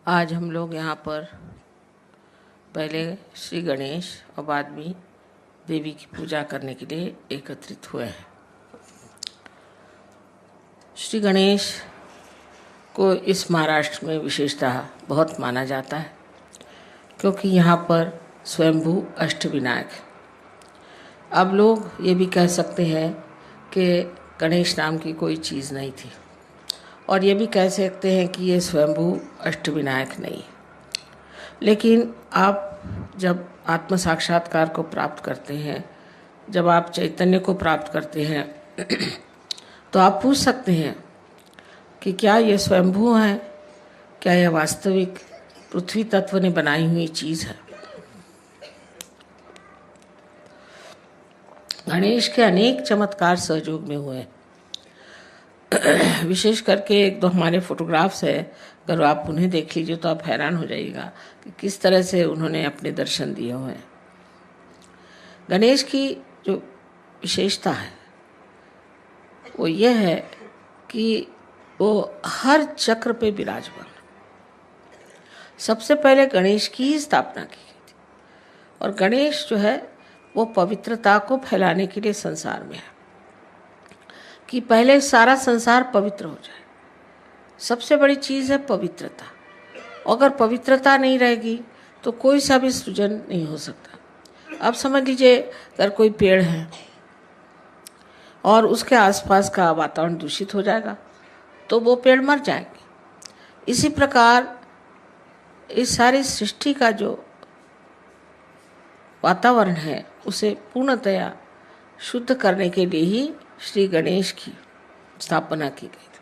आज हम लोग यहाँ पर पहले श्री गणेश और बाद में देवी की पूजा करने के लिए एकत्रित हुए हैं। श्री गणेश को इस महाराष्ट्र में विशेषतः बहुत माना जाता है, क्योंकि यहाँ पर स्वयंभू अष्टविनायक है। अब लोग ये भी कह सकते हैं कि गणेश नाम की कोई चीज़ नहीं थी, और ये भी कह सकते हैं कि ये स्वयंभू अष्टविनायक नहीं है। लेकिन आप जब आत्म साक्षात्कार को प्राप्त करते हैं, जब आप चैतन्य को प्राप्त करते हैं तो आप पूछ सकते हैं कि क्या ये स्वयंभू है, क्या यह वास्तविक पृथ्वी तत्व ने बनाई हुई चीज़ है। गणेश के अनेक चमत्कार सहयोग में हुए। विशेष करके एक दो हमारे फोटोग्राफ्स है, अगर आप उन्हें देख लीजिए तो आप हैरान हो जाइएगा कि किस तरह से उन्होंने अपने दर्शन दिए हुए हैं। गणेश की जो विशेषता है वो ये है कि वो हर चक्र पे विराजमान। सबसे पहले गणेश की ही स्थापना की गई थी, और गणेश जो है वो पवित्रता को फैलाने के लिए संसार में है, कि पहले सारा संसार पवित्र हो जाए। सबसे बड़ी चीज़ है पवित्रता। अगर पवित्रता नहीं रहेगी तो कोई सा भी सृजन नहीं हो सकता। अब समझ लीजिए, अगर कोई पेड़ है और उसके आसपास का वातावरण दूषित हो जाएगा तो वो पेड़ मर जाएंगे। इसी प्रकार इस सारी सृष्टि का जो वातावरण है उसे पूर्णतया शुद्ध करने के लिए ही श्री गणेश की स्थापना की गई थी।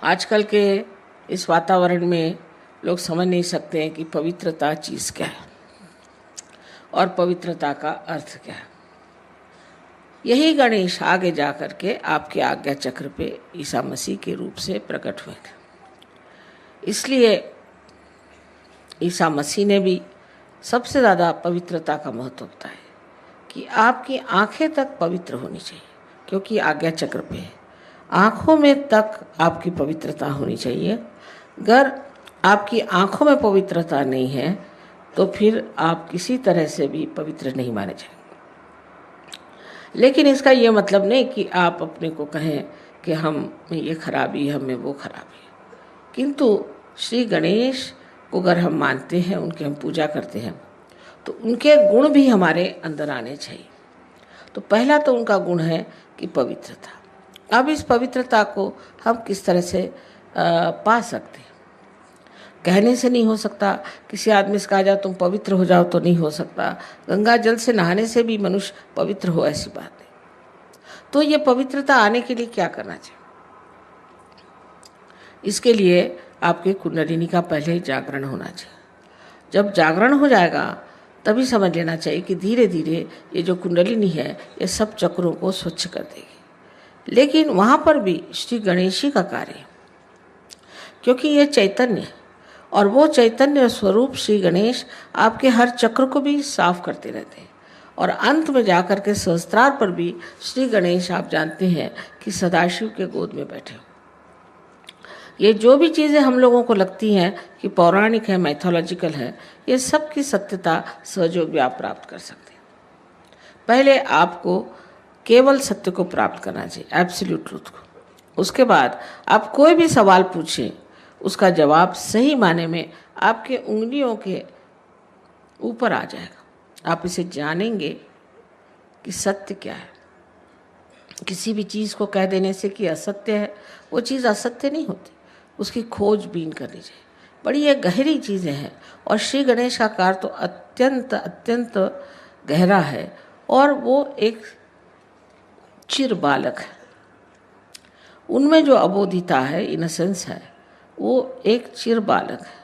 आजकल के इस वातावरण में लोग समझ नहीं सकते हैं कि पवित्रता चीज़ क्या है और पवित्रता का अर्थ क्या है। यही गणेश आगे जा कर के आपके आज्ञा चक्र पे ईसा मसीह के रूप से प्रकट हुए थे। इसलिए ईसा मसीह ने भी सबसे ज़्यादा पवित्रता का महत्व बताया कि आपकी आंखें तक पवित्र होनी चाहिए, क्योंकि आज्ञा चक्र पे है। आँखों में तक आपकी पवित्रता होनी चाहिए। अगर आपकी आँखों में पवित्रता नहीं है तो फिर आप किसी तरह से भी पवित्र नहीं माने जाएंगे। लेकिन इसका ये मतलब नहीं कि आप अपने को कहें कि हम में ये खराबी है, हमें वो खराबी है। किंतु श्री गणेश को अगर हम मानते हैं, उनकी हम पूजा करते हैं, तो उनके गुण भी हमारे अंदर आने चाहिए। तो पहला तो उनका गुण है कि पवित्रता। अब इस पवित्रता को हम किस तरह से पा सकते हैं। कहने से नहीं हो सकता। किसी आदमी से कहा जाए तुम पवित्र हो जाओ तो नहीं हो सकता। गंगा जल से नहाने से भी मनुष्य पवित्र हो, ऐसी बात नहीं। तो ये पवित्रता आने के लिए क्या करना चाहिए? इसके लिए आपके कुंडलिनी का पहले जागरण होना चाहिए। जब जागरण हो जाएगा तभी समझ लेना चाहिए कि धीरे धीरे ये जो कुंडलिनी है ये सब चक्रों को स्वच्छ कर देगी। लेकिन वहाँ पर भी श्री गणेश ही का कार्य है, क्योंकि ये चैतन्य है, और वो चैतन्य स्वरूप श्री गणेश आपके हर चक्र को भी साफ करते रहते हैं। और अंत में जाकर के सहस्त्रार पर भी श्री गणेश, आप जानते हैं कि सदाशिव के गोद में बैठे हो। ये जो भी चीज़ें हम लोगों को लगती हैं कि पौराणिक है, मैथोलॉजिकल है, ये सब की सत्यता सहयोग भी आप प्राप्त कर सकते हैं। पहले आपको केवल सत्य को प्राप्त करना चाहिए, एब्सोल्यूट ट्रूथ को। उसके बाद आप कोई भी सवाल पूछें, उसका जवाब सही माने में आपके उंगलियों के ऊपर आ जाएगा। आप इसे जानेंगे कि सत्य क्या है। किसी भी चीज़ को कह देने से कि असत्य है, वो चीज़ असत्य नहीं होती। उसकी खोजबीन करनी चाहिए। बड़ी ये गहरी चीज़ें हैं, और श्री गणेश का कार्य तो अत्यंत अत्यंत गहरा है। और वो एक चिर बालक है। उनमें जो अबोधिता है, इनोसेंस है, वो एक चिर बालक है।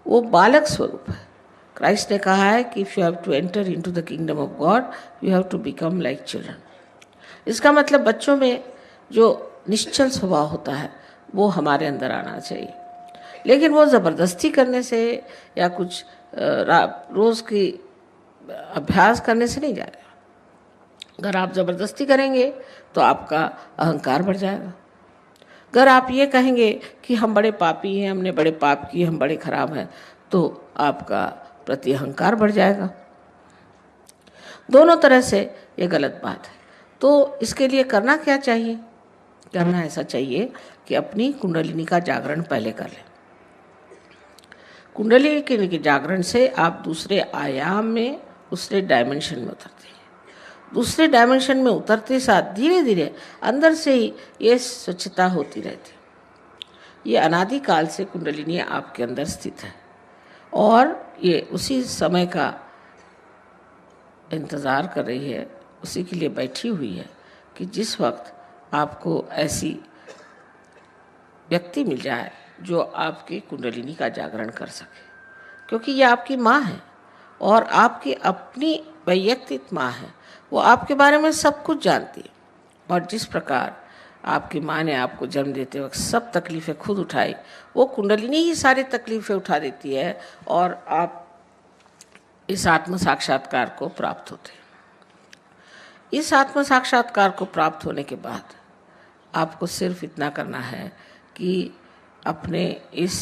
वो बालक स्वरूप है। क्राइस्ट ने कहा है कि if you have to enter into the kingdom of God you have to become like children. इसका मतलब बच्चों में जो निश्चल स्वभाव होता है वो हमारे अंदर आना चाहिए। लेकिन वो ज़बरदस्ती करने से या कुछ रोज़ की अभ्यास करने से नहीं जाएगा। अगर आप ज़बरदस्ती करेंगे तो आपका अहंकार बढ़ जाएगा। अगर आप ये कहेंगे कि हम बड़े पापी हैं, हमने बड़े पाप किए, हम बड़े खराब हैं, तो आपका प्रति अहंकार बढ़ जाएगा। दोनों तरह से ये गलत बात है। तो इसके लिए करना क्या चाहिए? करना ऐसा चाहिए कि अपनी कुंडलिनी का जागरण पहले कर लें। कुंडली के जागरण से आप दूसरे आयाम में, दूसरे डायमेंशन में उतरते हैं। दूसरे डायमेंशन में उतरते साथ धीरे धीरे अंदर से ही ये स्वच्छता होती रहती है। ये अनादिकाल से कुंडलिनी आपके अंदर स्थित है और ये उसी समय का इंतज़ार कर रही है, उसी के लिए बैठी हुई है कि जिस वक्त आपको ऐसी व्यक्ति मिल जाए जो आपकी कुंडलिनी का जागरण कर सके, क्योंकि ये आपकी माँ है और आपकी अपनी वैयक्तिक माँ है। वो आपके बारे में सब कुछ जानती है और जिस प्रकार आपकी माँ ने आपको जन्म देते वक्त सब तकलीफ़ें खुद उठाई, वो कुंडलिनी ही सारी तकलीफ़ें उठा देती है और आप इस आत्म साक्षात्कार को प्राप्त होते हैं। इस आत्म साक्षात्कार को प्राप्त होने के बाद आपको सिर्फ इतना करना है कि अपने इस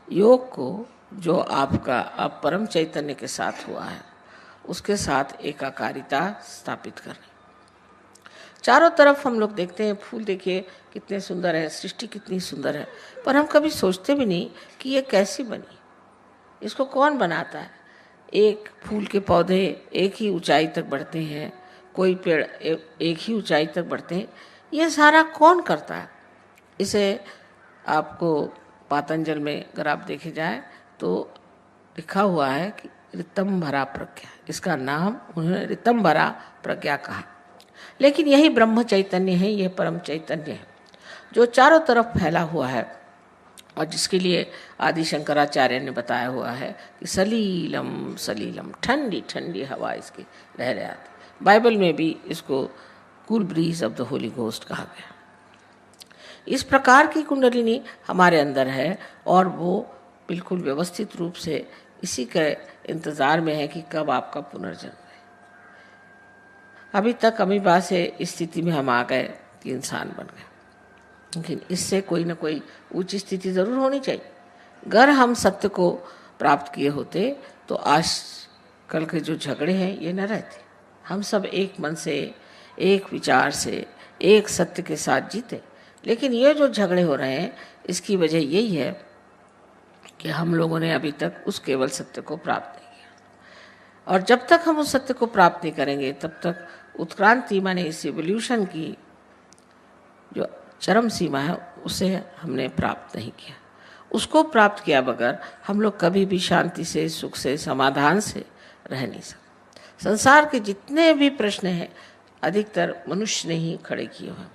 योग को जो आपका अब परम चैतन्य के साथ हुआ है, उसके साथ एकाकारिता स्थापित करनी। चारों तरफ हम लोग देखते हैं, फूल देखिए कितने सुंदर है, सृष्टि कितनी सुंदर है, पर हम कभी सोचते भी नहीं कि ये कैसी बनी, इसको कौन बनाता है। एक फूल के पौधे एक ही ऊंचाई तक बढ़ते हैं, कोई पेड़ एक ही ऊंचाई तक बढ़ते हैं, ये सारा कौन करता है? इसे आपको पातंजल में अगर आप देखे जाए तो लिखा हुआ है कि ऋतंभरा प्रज्ञा, इसका नाम उन्होंने ऋतंभरा प्रज्ञा कहा। लेकिन यही ब्रह्म चैतन्य है, यह परम चैतन्य है जो चारों तरफ फैला हुआ है और जिसके लिए आदि शंकराचार्य ने बताया हुआ है कि सलीलम सलीलम, ठंडी ठंडी हवा इसकी लहरें आती। बाइबल में भी इसको cool bridge of the Holi ghost कहा गया। इस प्रकार की कुंडलिनी हमारे अंदर है और वो बिल्कुल व्यवस्थित रूप से इसी के इंतज़ार में है कि कब आपका पुनर्जन्म है। अभी तक अमीबा से इस स्थिति में हम आ गए कि इंसान बन गए, लेकिन इससे कोई ना कोई ऊंची स्थिति ज़रूर होनी चाहिए। अगर हम सत्य को प्राप्त किए होते तो आज कल के जो झगड़े हैं ये न रहते। हम सब एक मन से, एक विचार से, एक सत्य के साथ जीते। लेकिन ये जो झगड़े हो रहे हैं इसकी वजह यही है कि हम लोगों ने अभी तक उस केवल सत्य को प्राप्त नहीं किया, और जब तक हम उस सत्य को प्राप्त नहीं करेंगे तब तक उत्क्रांति माने इस एवोल्यूशन की जो चरम सीमा है उसे हमने प्राप्त नहीं किया। उसको प्राप्त किया बगैर हम लोग कभी भी शांति से, सुख से, समाधान से रह नहीं सकते। संसार के जितने भी प्रश्न हैं अधिकतर मनुष्य ने ही खड़े किए हैं।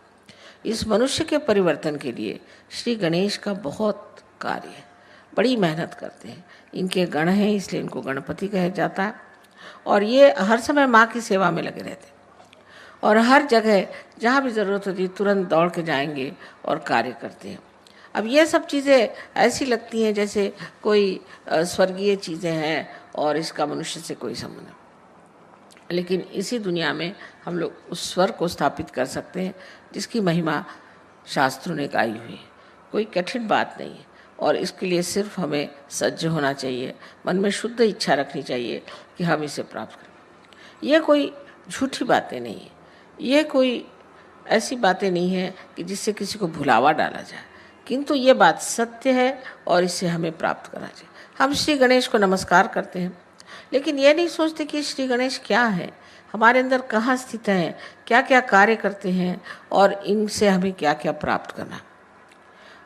इस मनुष्य के परिवर्तन के लिए श्री गणेश का बहुत कार्य है, बड़ी मेहनत करते हैं। इनके गण हैं इसलिए इनको गणपति कहा जाता है और ये हर समय माँ की सेवा में लगे रहते हैं और हर जगह जहाँ भी ज़रूरत होती है तुरंत दौड़ के जाएंगे और कार्य करते हैं। अब ये सब चीज़ें ऐसी लगती हैं जैसे कोई स्वर्गीय चीज़ें हैं और इसका मनुष्य से कोई संबंध नहीं, लेकिन इसी दुनिया में हम लोग उस स्वर को स्थापित कर सकते हैं जिसकी महिमा शास्त्रों ने गाई हुई है। कोई कठिन बात नहीं है और इसके लिए सिर्फ हमें सज्ज होना चाहिए, मन में शुद्ध इच्छा रखनी चाहिए कि हम इसे प्राप्त करें। ये कोई झूठी बातें नहीं है, ये कोई ऐसी बातें नहीं है कि जिससे किसी को भुलावा डाला जाए, किंतु ये बात सत्य है और इसे हमें प्राप्त करना चाहिए। हम श्री गणेश को नमस्कार करते हैं लेकिन ये नहीं सोचते कि श्री गणेश क्या है, हमारे अंदर कहाँ स्थित हैं, क्या क्या कार्य करते हैं और इनसे हमें क्या क्या प्राप्त करना।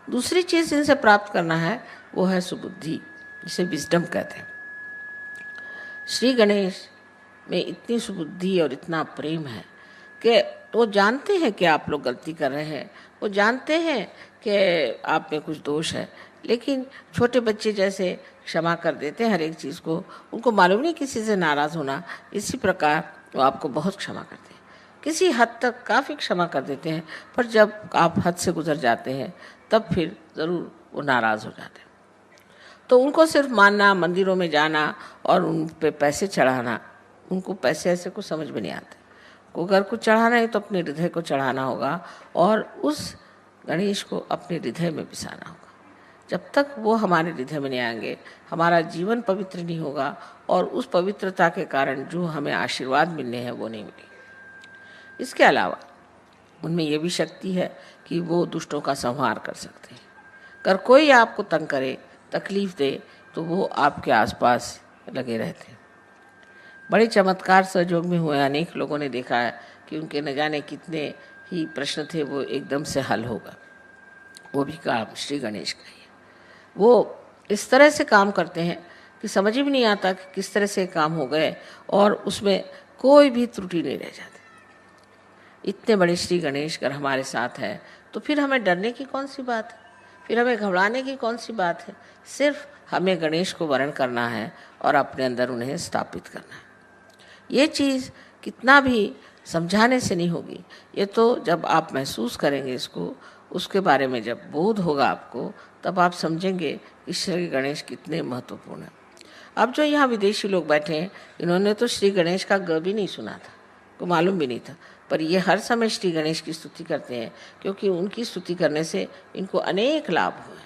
दूसरी चीज़ इनसे प्राप्त करना है वो है सुबुद्धि, जिसे विजडम कहते हैं। श्री गणेश में इतनी सुबुद्धि और इतना प्रेम है कि वो जानते हैं कि आप लोग गलती कर रहे हैं, वो जानते हैं कि आप में कुछ दोष है, लेकिन छोटे बच्चे जैसे क्षमा कर देते हैं हर एक चीज़ को। उनको मालूम नहीं किसी से नाराज़ होना, इसी प्रकार वो आपको बहुत क्षमा करते हैं, किसी हद तक काफ़ी क्षमा कर देते हैं, पर जब आप हद से गुजर जाते हैं तब फिर ज़रूर वो नाराज़ हो जाते हैं। तो उनको सिर्फ मानना, मंदिरों में जाना और उन पे पैसे चढ़ाना, उनको पैसे ऐसे कुछ समझ में नहीं आते। को अगर कुछ चढ़ाना है तो अपने हृदय को चढ़ाना होगा और उस गणेश को अपने हृदय में बसाना होगा। जब तक वो हमारे हृदय में नहीं आएंगे, हमारा जीवन पवित्र नहीं होगा और उस पवित्रता के कारण जो हमें आशीर्वाद मिलने हैं वो नहीं मिलेंगे। इसके अलावा उनमें ये भी शक्ति है कि वो दुष्टों का संहार कर सकते हैं। अगर कोई आपको तंग करे, तकलीफ दे, तो वो आपके आसपास लगे रहते हैं। बड़े चमत्कार सहयोग में हुए, अनेक लोगों ने देखा है कि उनके न जाने कितने ही प्रश्न थे वो एकदम से हल होगा। वो भी काम श्री गणेश का ही है। वो इस तरह से काम करते हैं कि समझ ही भी नहीं आता कि किस तरह से काम हो गए और उसमें कोई भी त्रुटि नहीं रह जाती। इतने बड़े श्री गणेश अगर हमारे साथ है तो फिर हमें डरने की कौन सी बात है, फिर हमें घबराने की कौन सी बात है। सिर्फ हमें गणेश को वरण करना है और अपने अंदर उन्हें स्थापित करना है। ये चीज़ कितना भी समझाने से नहीं होगी, ये तो जब आप महसूस करेंगे इसको, उसके बारे में जब बोध होगा आपको, तब आप समझेंगे कि श्री गणेश कितने महत्वपूर्ण हैं। अब जो यहाँ विदेशी लोग बैठे हैं, इन्होंने तो श्री गणेश का ग भी नहीं सुना था, को मालूम भी नहीं था, पर ये हर समय श्री गणेश की स्तुति करते हैं क्योंकि उनकी स्तुति करने से इनको अनेक लाभ हुए।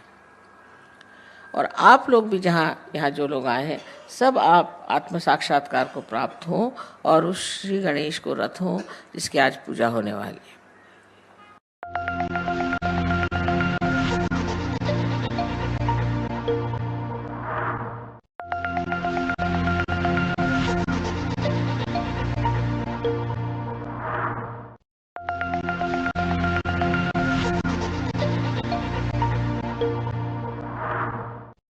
और आप लोग भी यहाँ जो लोग आए हैं, सब आप आत्म साक्षात्कार को प्राप्त हों और उस श्री गणेश को रथ हों जिसकी आज पूजा होने वाली है।